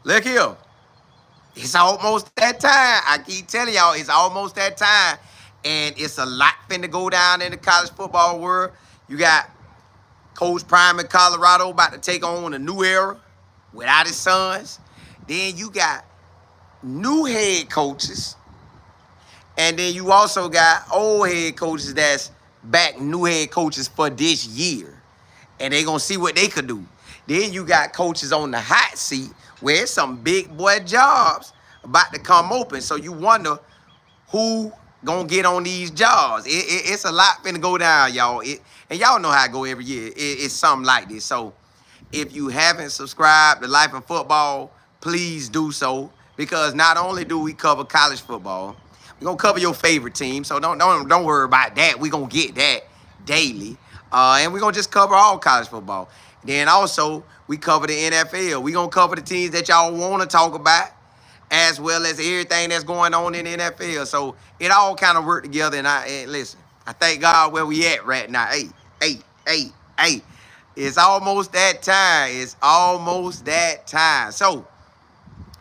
Look here. It's almost that time. I keep telling y'all, it's almost that time. And it's a lot finna go down in the college football world. You got Coach Prime in Colorado about to take on a new era without his sons. Then you got new head coaches. And then you also got old head coaches that's back new head coaches for this year. And they going to see what they could do. Then you got coaches on the hot seat where it's some big boy jobs about to come open. So you wonder who going to get on these jobs. It's a lot finna go down, y'all. And y'all know how I go every year. It's something like this. So if you haven't subscribed to Life in Football, please do so. Because not only do we cover college football, we're going to cover your favorite team. So don't worry about that. We're going to get that daily. And we're going to just cover all college football. Then also, we cover the NFL. We're going to cover the teams that y'all want to talk about, as well as everything that's going on in the NFL. So it all kind of worked together. And listen, I thank God where we at right now. Hey. It's almost that time. It's almost that time. So,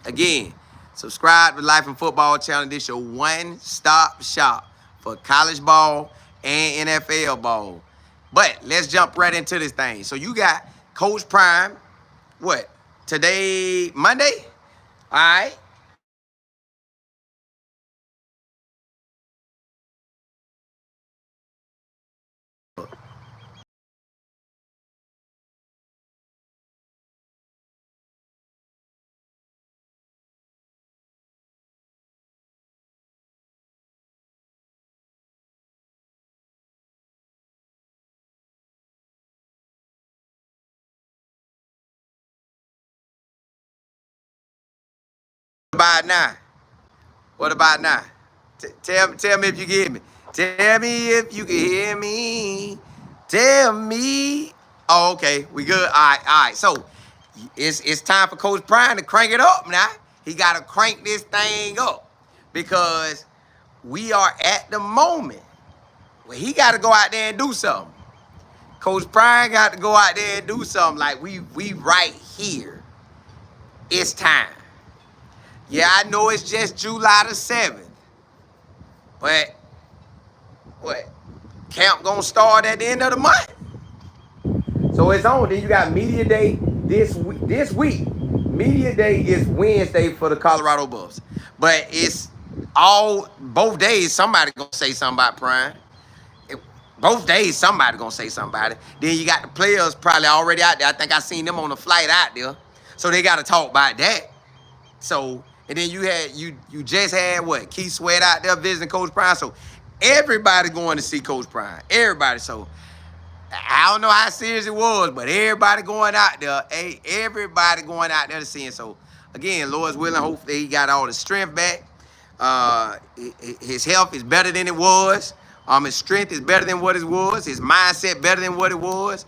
again, subscribe to Life in Football channel. This your one-stop shop for college ball and NFL ball. But let's jump right into this thing. So you got Coach Prime, what? Today, Monday? All right. What about now? What about now? Tell me if you can hear me. Tell me if you can hear me. Tell me. Oh, okay. We good? All right. So, it's time for Coach Prime to crank it up now. He got to crank this thing up because we are at the moment where he got to go out there and do something. Coach Prime got to go out there and do something like we right here. It's time. Yeah, I know it's just July the 7th. But, what? Camp gonna start at the end of the month. So it's on. Then you got Media Day this week. Media Day is Wednesday for the Colorado Buffs. But it's both days, somebody gonna say something about Prime. Both days, somebody gonna say something about it. Then you got the players probably already out there. I think I seen them on the flight out there. So they gotta talk about that. So, and then you just had what? Keith Sweat out there visiting Coach Prime. So everybody going to see Coach Prime. Everybody. So I don't know how serious it was, but everybody going out there. Hey, everybody going out there to see him. So again, Lord's willing, hopefully he got all the strength back. His health is better than it was. His strength is better than what it was. His mindset better than what it was.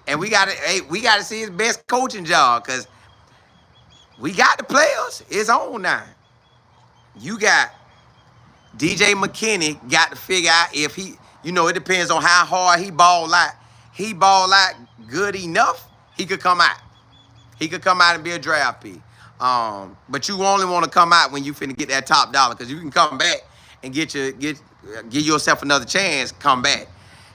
And we gotta see his best coaching job because we got the players. It's on now. You got DJ McKinney got to figure out if he, it depends on how hard he ball out. He ball out good enough, he could come out. He could come out and be a draft pick. But you only want to come out when you finna get that top dollar because you can come back and give yourself another chance, come back.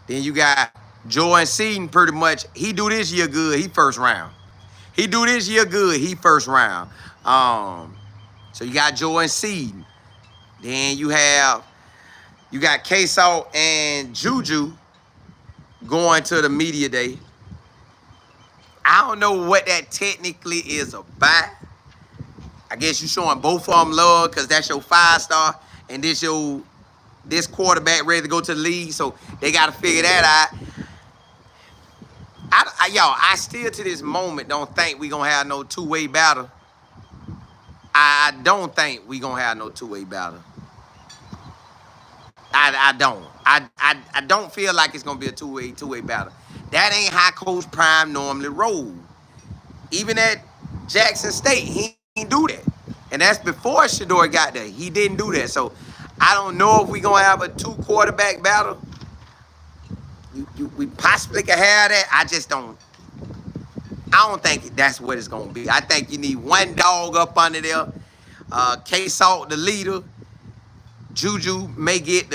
Then you got Jordan Seaton pretty much. He do this year good, he first round. He do this year good, he first round. So you got Jordan Seaton. Then you got K-Salt and Juju going to the Media Day. I don't know what that technically is about. I guess you showing both of them love because that's your 5-star and this quarterback ready to go to the league. So they got to figure that out. I still to this moment don't think we going to have no two-way battle. I don't think we going to have no two-way battle. I don't. I don't feel like it's going to be a two-way battle. That ain't how Coach Prime normally roll. Even at Jackson State, he didn't do that. And that's before Shador got there. He didn't do that. So I don't know if we going to have a two-quarterback battle. We possibly could have that. I just don't. I don't think that's what it's gonna be. I think you need one dog up under there. K-Salt, the leader. Juju may get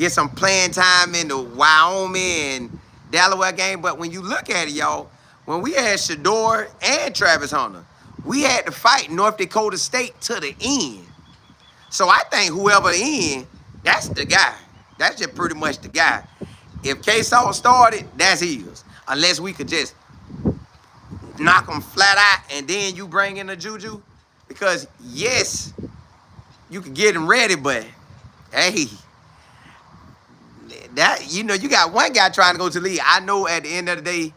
some playing time in the Wyoming and Delaware game, but when you look at it, y'all, when we had Shador and Travis Hunter, we had to fight North Dakota State to the end. So I think whoever in, that's the guy. That's just pretty much the guy. If K-Salt started, that's his. Unless we could just knock him flat out and then you bring in the Juju. Because, yes, you can get him ready, but, hey, that, you know, you got one guy trying to go to the league. I know at the end of the day,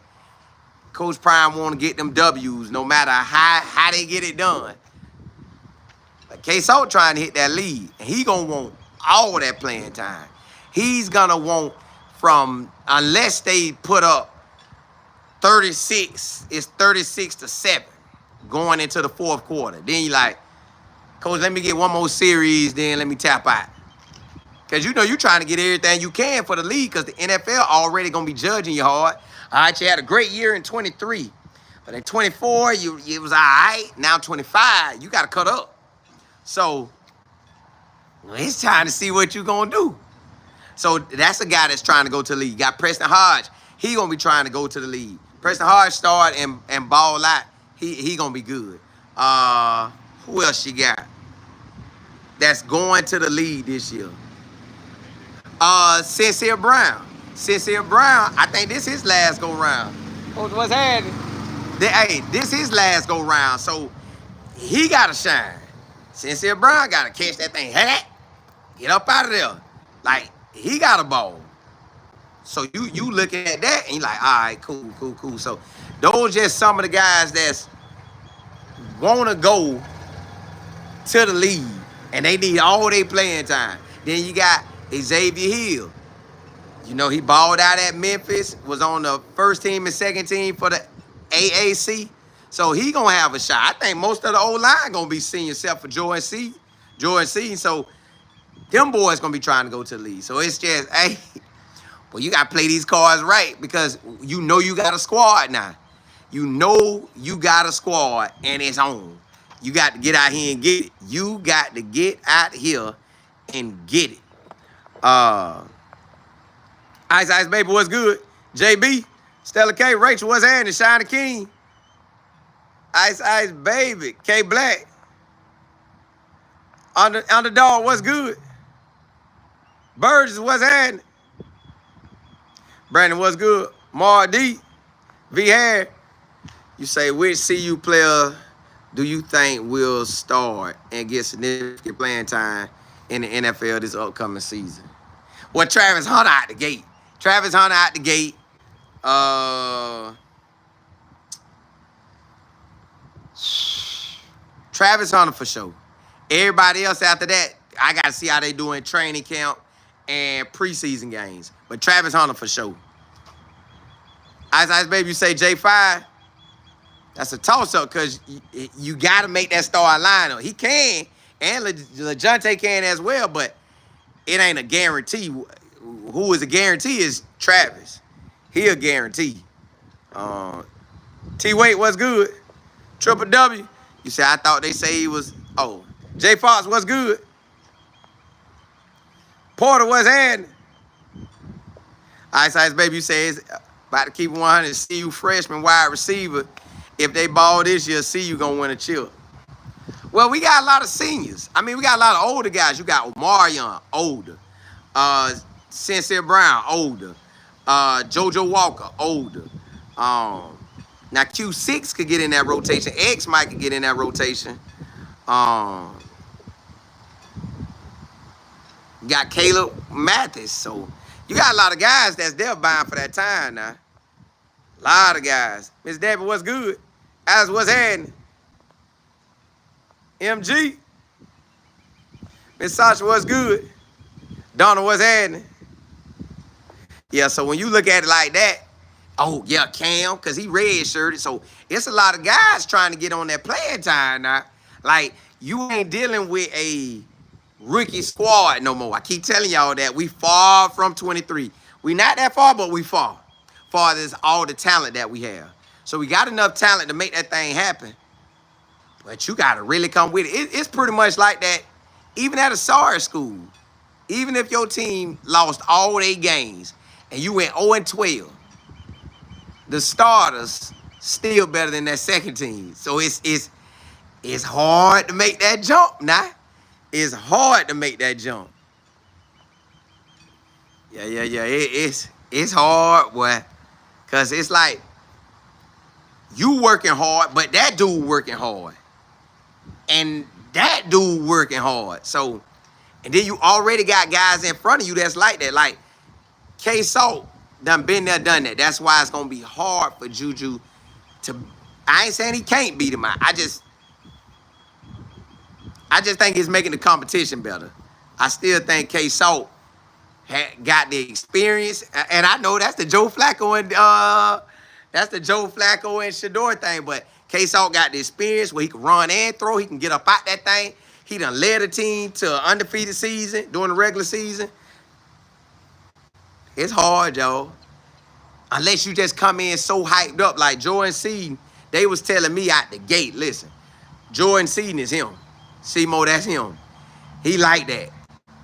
Coach Prime want to get them W's no matter how they get it done. But K-Salt trying to hit that lead, and he going to want all that playing time. He's going to want from, unless they put up 36, it's 36-7 going into the fourth quarter. Then you like, Coach, let me get one more series, then let me tap out. Because you know you're trying to get everything you can for the league because the NFL already going to be judging you hard. All right, you had a great year in 23. But in 24, it was all right. Now 25, you got to cut up. So, it's time to see what you're going to do. So, that's a guy that's trying to go to the league. You got Preston Hodge. He going to be trying to go to the league. Preston Hodge start and ball out. He going to be good. Who else you got that's going to the league this year? Sincere Brown. Sincere Brown, I think this is his last go-round. What's happening? Hey, this is his last go-round, so he got to shine. Sincere Brown got to catch that thing. Hey, get up out of there. Like, he got a ball. So you looking at that, and you're like, all right, cool. So those just some of the guys that's want to go to the league, and they need all their playing time. Then you got Xavier Hill. You know, he balled out at Memphis, was on the first team and second team for the AAC. So he going to have a shot. I think most of the O-line going to be senior except for Jordan C. So them boys going to be trying to go to the league. So it's just, hey, well, you got to play these cards right because you know you got a squad now. You know you got a squad and it's on. You got to get out here and get it. You got to get out here and get it. Ice Baby, what's good? JB, Stella K, Rachel, what's happening? Shine the King. Ice Baby, K Black. Underdog, what's good? Burgess, what's happening? Brandon, what's good? Mar D, V Hair. You say, which CU player do you think will start and get significant playing time in the NFL this upcoming season? Well, Travis Hunter out the gate. Travis Hunter for sure. Everybody else after that, I got to see how they do in training camp and preseason games. But Travis Hunter for sure. Ice Baby, you say J5. That's a toss-up because you got to make that starting lineup. He can, and LeJounte can as well, but it ain't a guarantee. Who is a guarantee is Travis. He a guarantee. T-Wait, what's good? Triple W. You say, I thought they say he was, J Fox, what's good? Porter, what's happening? Ice Baby, you say it's about to keep 100. CU freshman wide receiver. If they ball this year, CU going to win a chip. Well, we got a lot of seniors. I mean, we got a lot of older guys. You got Omarion, older. Sincere Brown, older. JoJo Walker, older. Now, Q6 could get in that rotation. X might could get in that rotation. You got Caleb Mathis. So, you got a lot of guys that's there buying for that time now. A lot of guys. Miss Debbie, what's good? Alice, what's happening? MG. Miss Sasha, what's good? Donna, what's happening? Yeah, so when you look at it like that, oh, yeah, Cam, because he red-shirted. So it's a lot of guys trying to get on that playing time now. Like, you ain't dealing with a rookie squad no more. I keep telling y'all that. We far from 23. We not that far, but we far. Far as all the talent that we have. So we got enough talent to make that thing happen. But you got to really come with it. It's pretty much like that, even at a SAR school. Even if your team lost all 8 games and you went 0-12, the starters still better than that second team. So it's hard to make that jump now. It's hard to make that jump. Yeah. It's hard, boy. Cause it's like you working hard, but that dude working hard. And that dude working hard. So, and then you already got guys in front of you that's like that. Like K-Salt done been there, done that. That's why it's gonna be hard for Juju to. I ain't saying he can't beat him. I just think it's making the competition better. I still think K-Salt got the experience, and I know that's the Joe Flacco and Shador thing, but K-Salt got the experience where he can run and throw. He can get up out that thing. He done led a team to an undefeated season during the regular season. It's hard, y'all. Unless you just come in so hyped up like Jordan Seaton. They was telling me out the gate, listen, Jordan Seaton is him. C-Mo, that's him. He like that.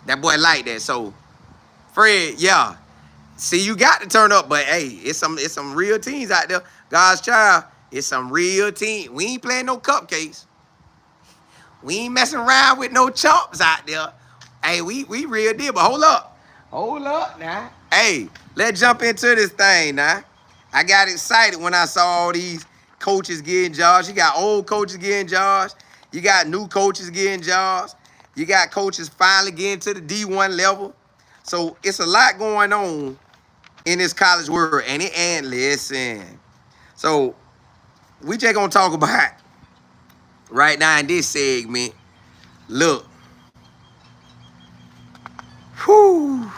That boy like that. So, Fred, yeah. See, you got to turn up, but hey, it's some real teams out there. God's child, it's some real team. We ain't playing no cupcakes. We ain't messing around with no chumps out there. Hey, we real deal, but hold up. Hold up now. Hey, let's jump into this thing now. I got excited when I saw all these coaches getting jobs. You got old coaches getting jobs. You got new coaches getting jobs. You got coaches finally getting to the D1 level. So it's a lot going on in this college world. And listen. So we just gonna talk about right now in this segment. Look. Whew.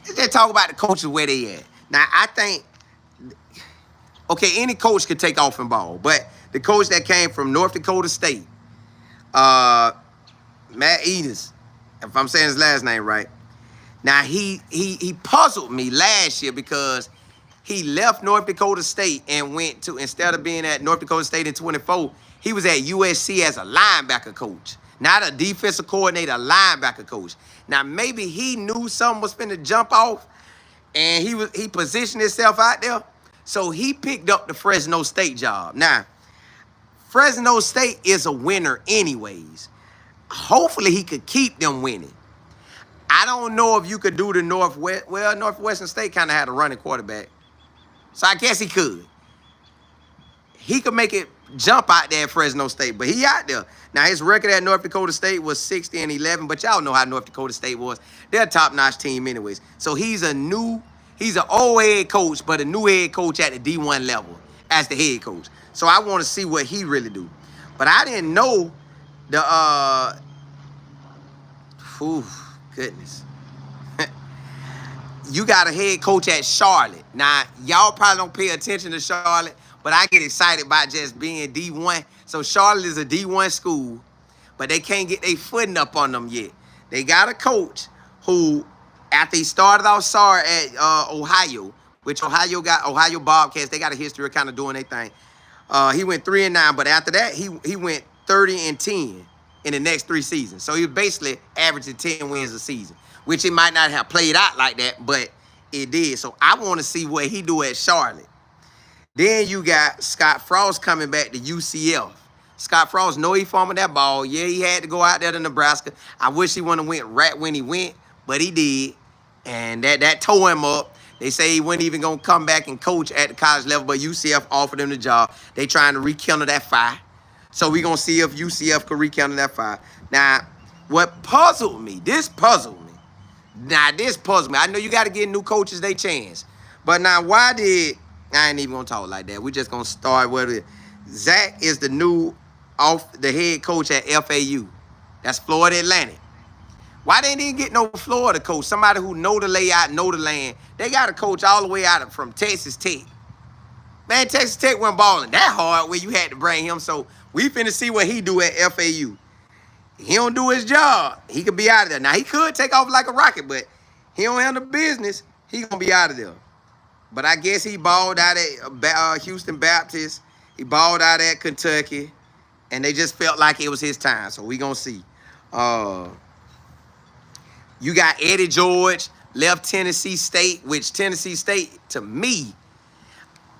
Let's just talk about the coaches where they at. Now I think, okay, any coach could take off and ball, but the coach that came from North Dakota State, Matt Enos, if I'm saying his last name right. Now he puzzled me last year because he left North Dakota State and went to, instead of being at North Dakota State in 24, he was at USC as a linebacker coach. Not a defensive coordinator, a linebacker coach. Now maybe he knew something was finna jump off and he positioned himself out there. So he picked up the Fresno State job. Now, Fresno State is a winner anyways. Hopefully he could keep them winning. I don't know if you could do the Northwest. Well, Northwestern State kind of had a running quarterback. So I guess he could. He could make it jump out there at Fresno State, but he out there. Now, his record at North Dakota State was 60-11, but y'all know how North Dakota State was. They're a top-notch team anyways. So he's an old head coach, but a new head coach at the D1 level as the head coach. So I want to see what he really do. But I didn't know goodness. You got a head coach at Charlotte. Now, y'all probably don't pay attention to Charlotte, but I get excited about just being D1. So Charlotte is a D1 school, but they can't get their footing up on them yet. They got a coach who, after he started off SAR at Ohio, which Ohio Bobcats, they got a history of kind of doing their thing. He went 3-9, but after that, he went 30-10 in the next 3 seasons. So he was basically averaging 10 wins a season, which it might not have played out like that, but it did. So I want to see what he do at Charlotte. Then you got Scott Frost coming back to UCF. Scott Frost, know he fumbled that ball. Yeah, he had to go out there to Nebraska. I wish he wouldn't have went right when he went, but he did. And that tore him up. They say he wasn't even going to come back and coach at the college level, but UCF offered him the job. They trying to rekindle that fire. So we're going to see if UCF could rekindle that fire. Now, what puzzled me, this puzzled me. I know you got to give new coaches their chance. But now, I ain't even going to talk like that. We're just going to start with it. Zach is the head coach at FAU. That's Florida Atlantic. Why they didn't get no Florida coach? Somebody who know the layout, know the land. They got a coach all the way out from Texas Tech. Man, Texas Tech wasn't balling that hard where you had to bring him. So we finna see what he do at FAU. He don't do his job, he could be out of there. Now, he could take off like a rocket, but he don't handle business. He gonna be out of there. But I guess he balled out at Houston Baptist. He balled out at Kentucky. And they just felt like it was his time. So we going to see. You got Eddie George, left Tennessee State, which Tennessee State, to me,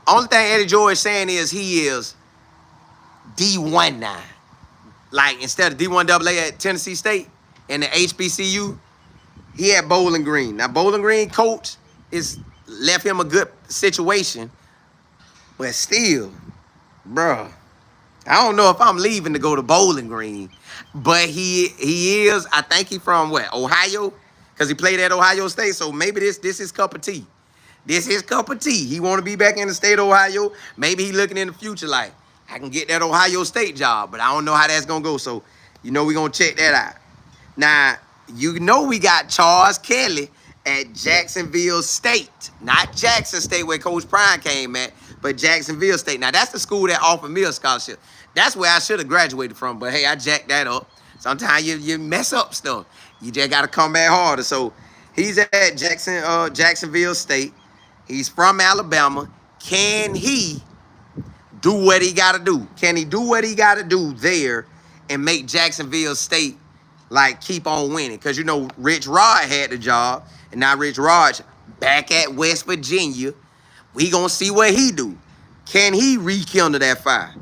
only thing Eddie George saying is he is D1 now. Like, instead of D1 AA at Tennessee State and the HBCU, he had Bowling Green. Now, Bowling Green coach left him a good situation. But still, bruh, I don't know if I'm leaving to go to Bowling Green. But he is, I think he from what, Ohio? Because he played at Ohio State. So maybe this is cup of tea. This is cup of tea. He want to be back in the state of Ohio. Maybe he looking in the future like, I can get that Ohio State job. But I don't know how that's going to go. So, we're going to check that out. Now, we got Charles Kelly at Jacksonville State. Not Jackson State where Coach Prime came at, but Jacksonville State. Now, that's the school that offered me a scholarship. That's where I should have graduated from. But, hey, I jacked that up. Sometimes you mess up stuff. You just got to come back harder. So, he's at Jacksonville State. He's from Alabama. Can he do what he got to do? Can he do what he got to do there and make Jacksonville State, like, keep on winning? Because, Rich Rod had the job. And now Rich Rod back at West Virginia. We going to see what he do. Can he rekindle that fire?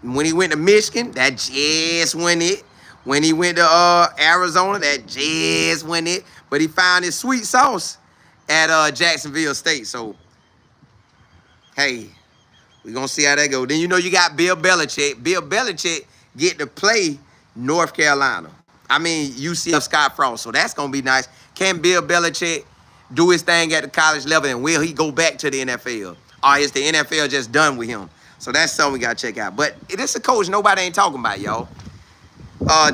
When he went to Michigan, that just went it. When he went to Arizona, that just went it. But he found his sweet sauce at Jacksonville State. So, hey, we're going to see how that goes. Then you got Bill Belichick. Bill Belichick get to play North Carolina. UCF Scott Frost. So that's going to be nice. Can Bill Belichick do his thing at the college level, and will he go back to the NFL? Or is the NFL just done with him? So that's something we got to check out. But this is a coach nobody ain't talking about, y'all.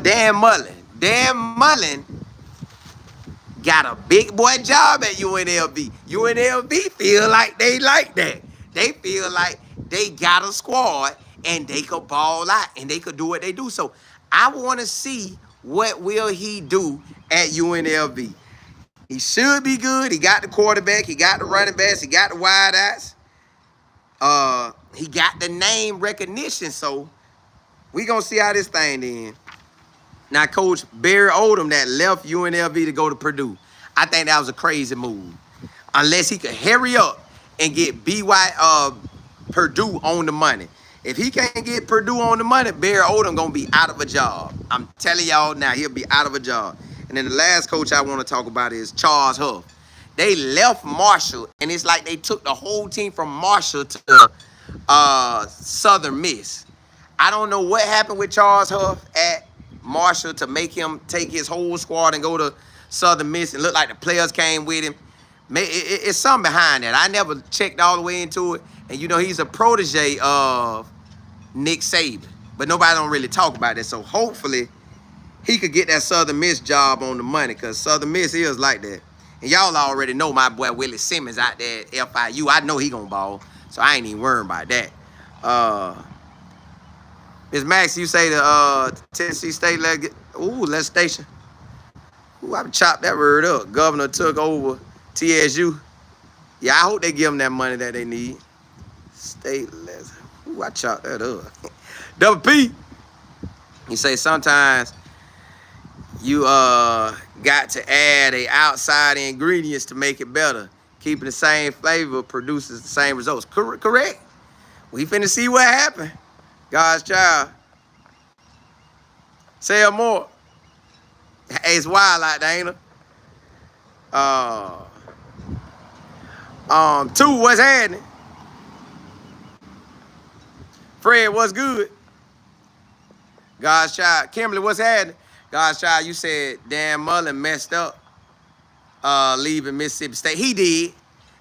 Dan Mullen. Dan Mullen got a big boy job at UNLV. UNLV feel like they like that. They feel like they got a squad and they could ball out and they could do what they do. So I want to see what will he do at UNLV. He should be good. He got the quarterback. He got the running backs. He got the wideouts. He got the name recognition. So we going to see how this thing then. Now, Coach Barry Odom that left UNLV to go to Purdue. I think that was a crazy move. Unless he could hurry up and get Purdue on the money. If he can't get Purdue on the money, Barry Odom going to be out of a job. I'm telling y'all now, he'll be out of a job. And then the last coach I want to talk about is Charles Huff. They left Marshall, and it's like they took the whole team from Marshall to Southern Miss. I don't know what happened with Charles Huff at Marshall to make him take his whole squad and go to Southern Miss and look like the players came with him. It's something behind that. I never checked all the way into it. And, he's a protege of Nick Saban. But nobody don't really talk about that. So, hopefully, he could get that Southern Miss job on the money because Southern Miss is like that. And y'all already know my boy Willie Simmons out there at FIU. I know he going to ball. So, I ain't even worried about that. Ms. Max, you say the Tennessee State, let's station. Ooh, I chopped that word up. Governor took over TSU. Yeah, I hope they give them that money that they need. State, ooh, I chopped that up. Double P, you say sometimes you got to add outside ingredients to make it better. Keeping the same flavor produces the same results. Correct. We finna see what happened. God's child. Say more. Hey, it's wild out there, ain't it? Two, what's happening? Fred, what's good? God's child. Kimberly, what's happening? God's child, you said Dan Mullen messed up leaving Mississippi State. He did.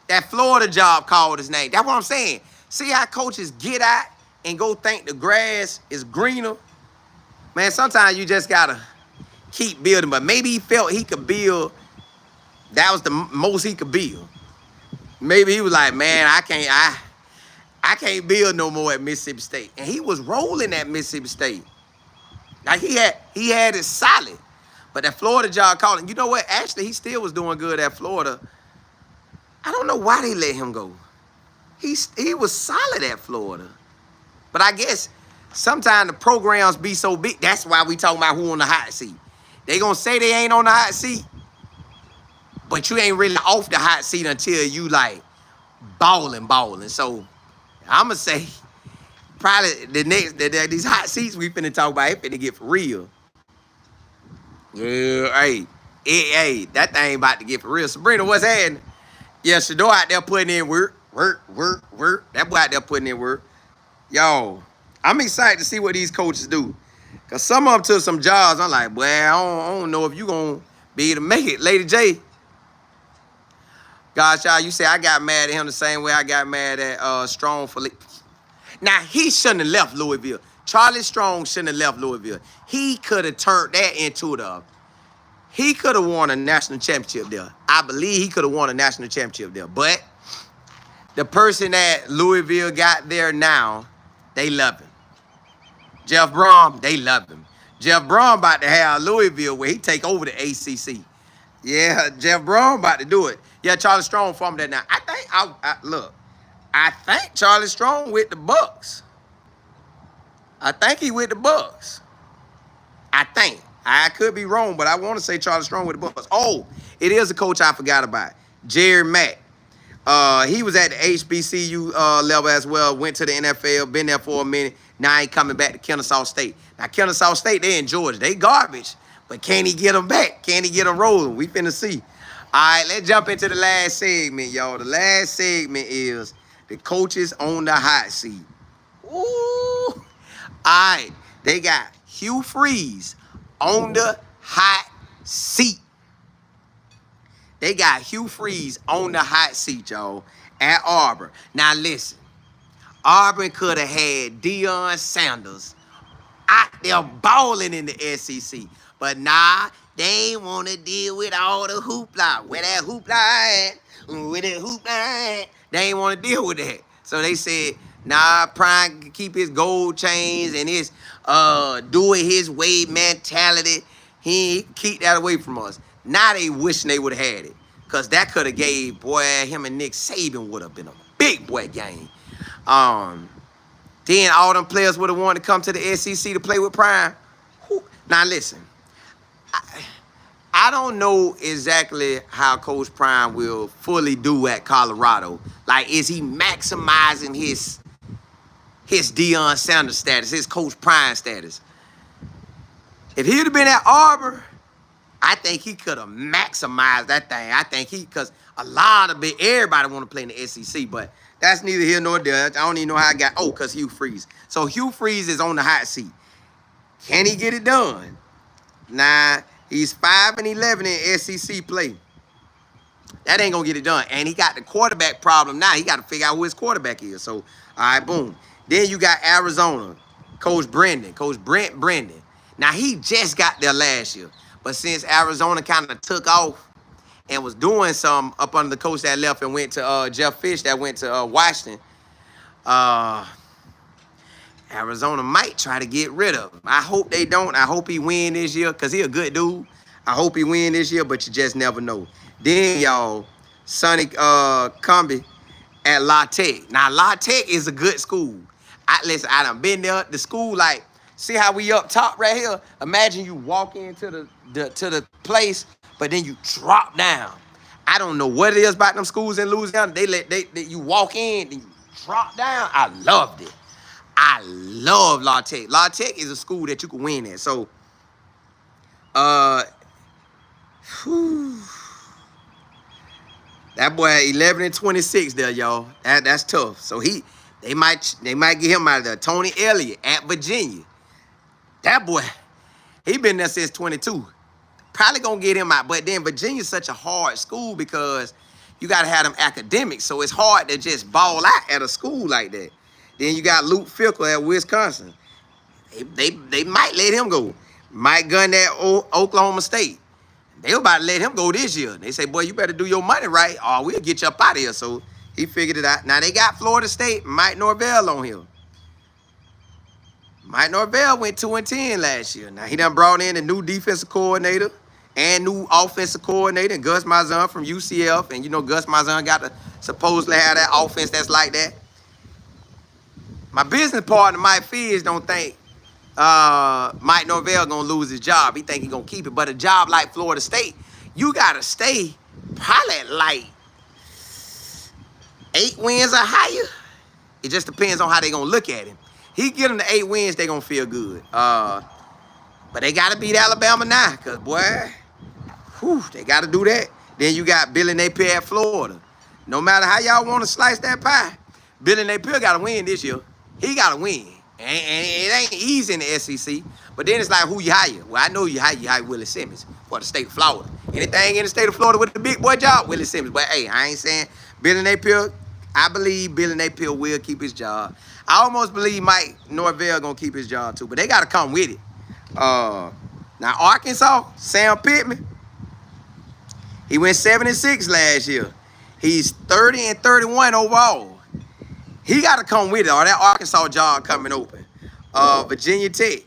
That Florida job called his name. That's what I'm saying. See how coaches get out and go think the grass is greener? Man, sometimes you just got to keep building. But maybe he felt he could build. That was the most he could build. Maybe he was like, man, I can't build no more at Mississippi State. And he was rolling at Mississippi State. Like he had it solid. But that Florida job called him. You know what? Actually, he still was doing good at Florida. I don't know why they let him go. He was solid at Florida. But I guess sometimes the programs be so big. That's why we talking about who on the hot seat. They gonna say they ain't on the hot seat, but you ain't really off the hot seat until you like balling. So I'ma say probably these hot seats we finna talk about, it finna get for real. Yeah, hey, that thing about to get for real. Sabrina, what's happening? Yeah, Shador out there putting in work. That boy out there putting in work. Yo, I'm excited to see what these coaches do. Because some of them took some jobs. I'm like, boy, I don't know if you going to be able to make it. Lady J. Gosh, y'all, you say I got mad at him the same way I got mad at Strong for... Now, he shouldn't have left Louisville. Charlie Strong shouldn't have left Louisville. He could have turned that into he could have won a national championship there. I believe he could have won a national championship there. But the person that Louisville got there now, they love him. Jeff Brom, they love him. Jeff Brom about to have Louisville where he take over the ACC. Yeah, Jeff Brom about to do it. Yeah, Charlie Strong from that now. I think Charlie Strong with the Bucks. I think he with the Bucks. I think. I could be wrong, but I want to say Charlie Strong with the Bucks. Oh, it is a coach I forgot about. Jerry Mack. He was at the HBCU level as well. Went to the NFL, been there for a minute. Now he coming back to Kennesaw State. Now, Kennesaw State, they in Georgia. They garbage. But can he get them back? Can he get them rolling? We finna see. All right, let's jump into the last segment, y'all. The last segment is the coaches on the hot seat. Ooh. All right, they got Hugh Freeze on the hot seat. They got Hugh Freeze on the hot seat, y'all, at Auburn. Now, listen. Auburn could have had Deion Sanders out there balling in the SEC. But nah, they ain't want to deal with all the hoopla. Where that hoopla at? Where that hoopla at? They ain't want to deal with that. So they said, nah, Prime can keep his gold chains and his do it his way mentality. He can keep that away from us. Now they wishing they would have had it. Because that could have gave, boy, him and Nick Saban would have been a big boy game. Then all them players would have wanted to come to the SEC to play with Prime. Now, listen. I don't know exactly how Coach Prime will fully do at Colorado. Like, is he maximizing his Deion Sanders status, his Coach Prime status? If he would have been at Auburn, I think he could have maximized that thing. I think because everybody want to play in the SEC, but that's neither here nor there. I don't even know how I got, because Hugh Freeze. So Hugh Freeze is on the hot seat. Can he get it done? Nah, he's 5-11 in SEC play. That ain't going to get it done. And he got the quarterback problem now. He got to figure out who his quarterback is. So, all right, boom. Then you got Arizona, Coach Brent Brendan. Now, he just got there last year. But since Arizona kind of took off and was doing some up under the coach that left and went to Jeff Fish that went to Washington, Arizona might try to get rid of him. I hope they don't. I hope he win this year because he a good dude. I hope he win this year, but you just never know. Then, y'all, Sonny Comby at La Tech. Now, La Tech is a good school. Listen, I done been there. The school, like, see how we up top right here? Imagine you walk into the place, but then you drop down. I don't know what it is about them schools in Louisiana. You walk in, then you drop down. I loved it. I love La Tech. La Tech is a school that you can win at. So, that boy 11-26 there, y'all. That's tough. So they might get him out of there. Tony Elliott at Virginia. That boy, he been there since 22. Probably gonna get him out. But then Virginia's such a hard school because you gotta have them academics. So it's hard to just ball out at a school like that. Then you got Luke Fickle at Wisconsin. They might let him go. Mike Gunn at Oklahoma State. They about to let him go this year. They say, boy, you better do your money right or we'll get you up out of here. So he figured it out. Now they got Florida State, Mike Norvell on here. Mike Norvell went 2-10 last year. Now he done brought in a new defensive coordinator and new offensive coordinator, and Gus Malzahn from UCF. And you know Gus Malzahn got to supposedly have that offense that's like that. My business partner, Mike Figg, don't think Mike Norvell gonna lose his job. He think he gonna keep it. But a job like Florida State, you gotta stay probably at like 8 wins or higher. It just depends on how they gonna look at him. He get them to 8 wins, they gonna feel good. But they gotta beat Alabama now, cause boy, they gotta do that. Then you got Billy Napier at Florida. No matter how y'all want to slice that pie, Billy Napier gotta win this year. He gotta win. And it ain't easy in the SEC. But then it's like who you hire. Well, I know you hire Willie Simmons for the state of Florida. Anything in the state of Florida with the big boy job, Willie Simmons. But hey, I ain't saying Billy Napier. I believe Billy Napier will keep his job. I almost believe Mike Norvell gonna keep his job too. But they gotta come with it. Now Arkansas, Sam Pittman, he went 7-6 last year. He's 30-31 overall. He got to come with it, or that Arkansas job coming open. Virginia Tech.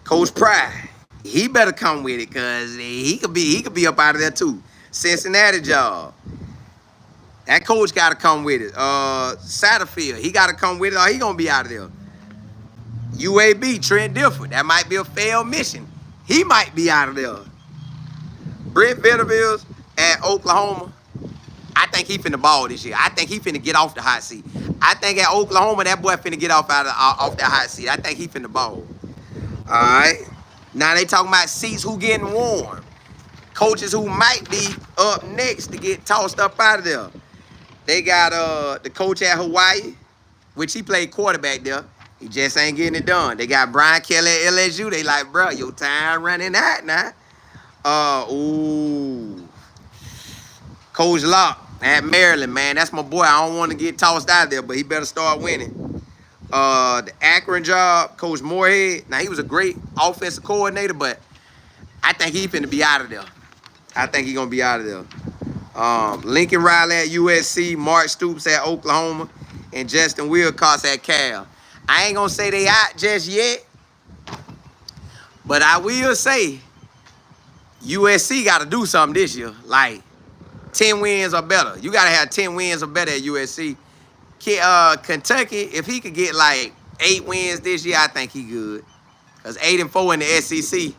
Coach Pride, he better come with it, because he could be up out of there too. Cincinnati job. That coach got to come with it. Satterfield, he got to come with it, or he going to be out of there. UAB, Trent Dilfer, that might be a failed mission. He might be out of there. Brent Venables at Oklahoma. I think he finna ball this year. I think he finna get off the hot seat. I think at Oklahoma, that boy finna get off that hot seat. I think he finna ball. All right. Now they talking about seats who getting warm. Coaches who might be up next to get tossed up out of there. They got the coach at Hawaii, which he played quarterback there. He just ain't getting it done. They got Brian Kelly at LSU. They like, bro, your time running out now. Coach Locke at Maryland, man. That's my boy. I don't want to get tossed out there, but he better start winning. The Akron job, Coach Moorhead. Now, he was a great offensive coordinator, but I think he finna be out of there. I think he going to be out of there. Lincoln Riley at USC, Mark Stoops at Oklahoma, and Justin Wilcox at Cal. I ain't going to say they out just yet, but I will say USC got to do something this year. Like, 10 wins or better. You got to have 10 wins or better at USC. Kentucky, if he could get like 8 wins this year, I think he good. Because 8-4 in the SEC,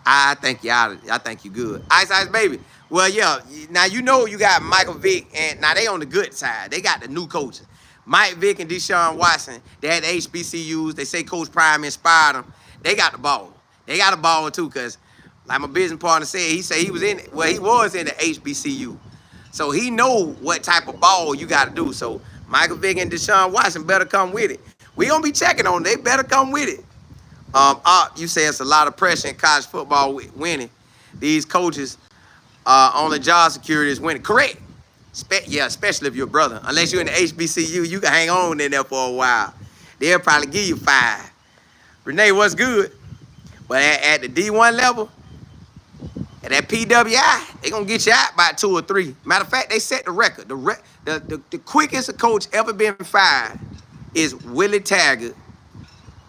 I think you out. I think you good. Ice Baby. Well, yeah. Now, you know you got Michael Vick, and now they on the good side. They got the new coaches. Mike Vick and Deshaun Watson, they had the HBCUs. They say Coach Prime inspired them. They got the ball. They got the ball, too, because like my business partner said, he was in the HBCU. So he know what type of ball you got to do. So Michael Vick and Deshaun Watson better come with it. We going to be checking on them. They better come with it. You say it's a lot of pressure in college football winning. These coaches on the job security is winning. Correct. Yeah, especially if you're a brother. Unless you're in the HBCU, you can hang on in there for a while. They'll probably give you 5. Renee, what's good? But at the D1 level, at that PWI, they gonna get you out by 2 or 3. Matter of fact, they set the record. The quickest a coach ever been fired is Willie Taggart,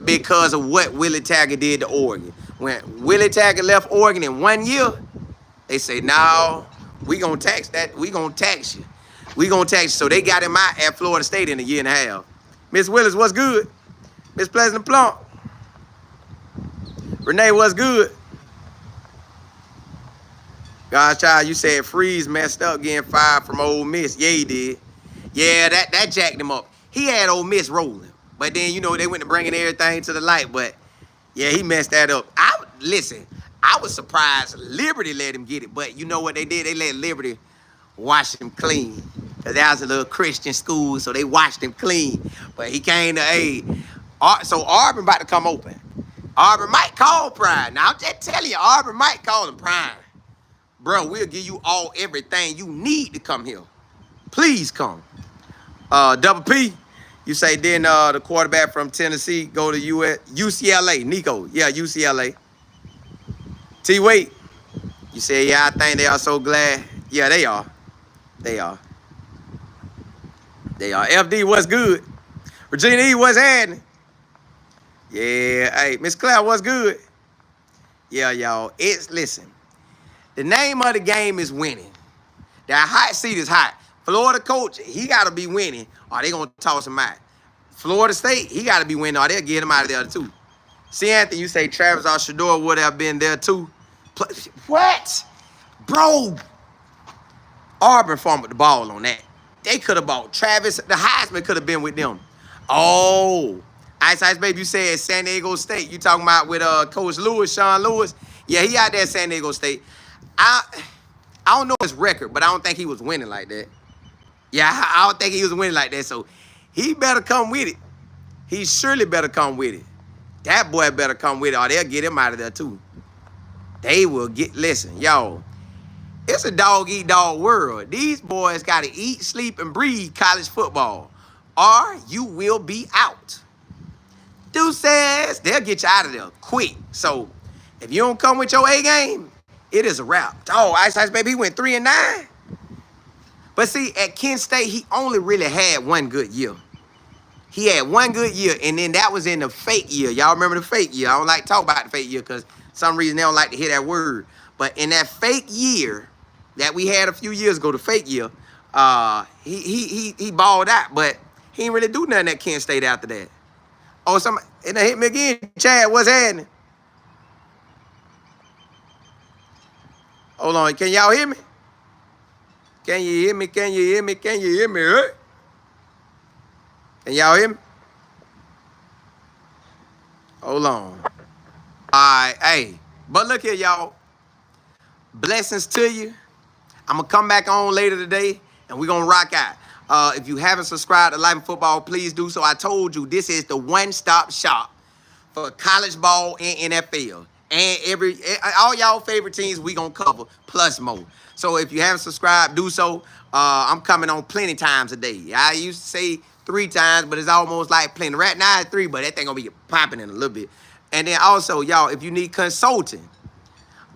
because of what Willie Taggart did to Oregon. When Willie Taggart left Oregon in 1 year, they say, no, we gonna tax that. We gonna tax you. We gonna tax you. So they got him out at Florida State in a year and a half. Miss Willis, what's good? Miss Pleasant Plump. Renee, what's good? God's child, you said Freeze messed up getting fired from Ole Miss. Yeah, he did. Yeah, that jacked him up. He had Ole Miss rolling. But then, you know, they went to bringing everything to the light. But, yeah, he messed that up. Listen, I was surprised Liberty let him get it. But you know what they did? They let Liberty wash him clean. Because that was a little Christian school, so they washed him clean. But he came to aid. So Auburn about to come open. Auburn might call Prime. Now, I'm just telling you, Auburn might call him Prime. Bro, we'll give you everything you need to come here. Please come. Double P, you say then the quarterback from Tennessee go to UCLA. Nico, yeah, UCLA. T-Wait, you say, yeah, I think they are so glad. Yeah, they are. They are. They are. FD, what's good? Regina E, what's happening? Yeah, hey, Miss Claire, what's good? Yeah, y'all. Listen, the name of the game is winning. That hot seat is hot. Florida coach, he got to be winning or they going to toss him out. Florida State, he got to be winning or they'll get him out of there too. See, Anthony, you say Travis or Shador would have been there too. What? Bro, Auburn fumbled the ball on that. They could have bought Travis. The Heisman could have been with them. Oh, Ice Baby, you said San Diego State. You talking about with Coach Lewis, Sean Lewis? Yeah, he out there at San Diego State. I don't know his record, but I don't think he was winning like that. Yeah, I don't think he was winning like that. So he better come with it. He surely better come with it. That boy better come with it or they'll get him out of there too. They will get, listen, y'all. It's a dog-eat-dog world. These boys got to eat, sleep, and breathe college football, or you will be out. Deuces, they'll get you out of there quick. So if you don't come with your A game, it is a wrap. Oh, Ice Baby, he went 3-9. But see, at Kent State, he only really had one good year. He had one good year, and then that was in the fake year. Y'all remember the fake year? I don't like to talk about the fake year because some reason they don't like to hear that word. But in that fake year that we had a few years ago, the fake year, he balled out, but he didn't really do nothing at Kent State after that. Oh, somebody, it done hit me again. Chad, what's happening? Hold on, can y'all hear me? Can you hear me? Can you hear me? Can you hear me? Huh? Can y'all hear me? Hold on. All right, hey, but look here, y'all. Blessings to you. I'm going to come back on later today, and we're going to rock out. If you haven't subscribed to Life in Football, please do so. I told you, this is the one-stop shop for college ball and NFL. And all y'all favorite teams we going to cover, plus more. So if you haven't subscribed, do so. I'm coming on plenty times a day. I used to say 3 times, but it's almost like plenty. Right now it's 3, but that thing going to be popping in a little bit. And then also, y'all, if you need consulting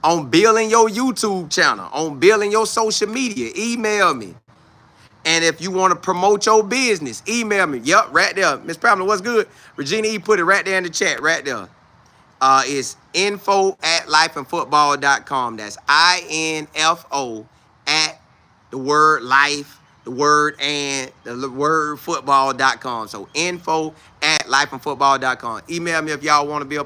on building your YouTube channel, on building your social media, email me. And if you want to promote your business, email me. Yep, right there. Miss Pamela, what's good? Regina E put it right there in the chat, right there. It's info@lifeandfootball.com. That's INFO at the word life, the word and the word football.com. So info@lifeandfootball.com. Email me if y'all want to be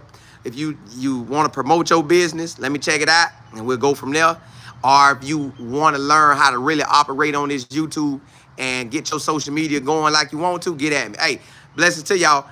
if you want to promote your business, let me check it out and we'll go from there. Or if you want to learn how to really operate on this YouTube and get your social media going like you want to, get at me. Hey, blessings to y'all.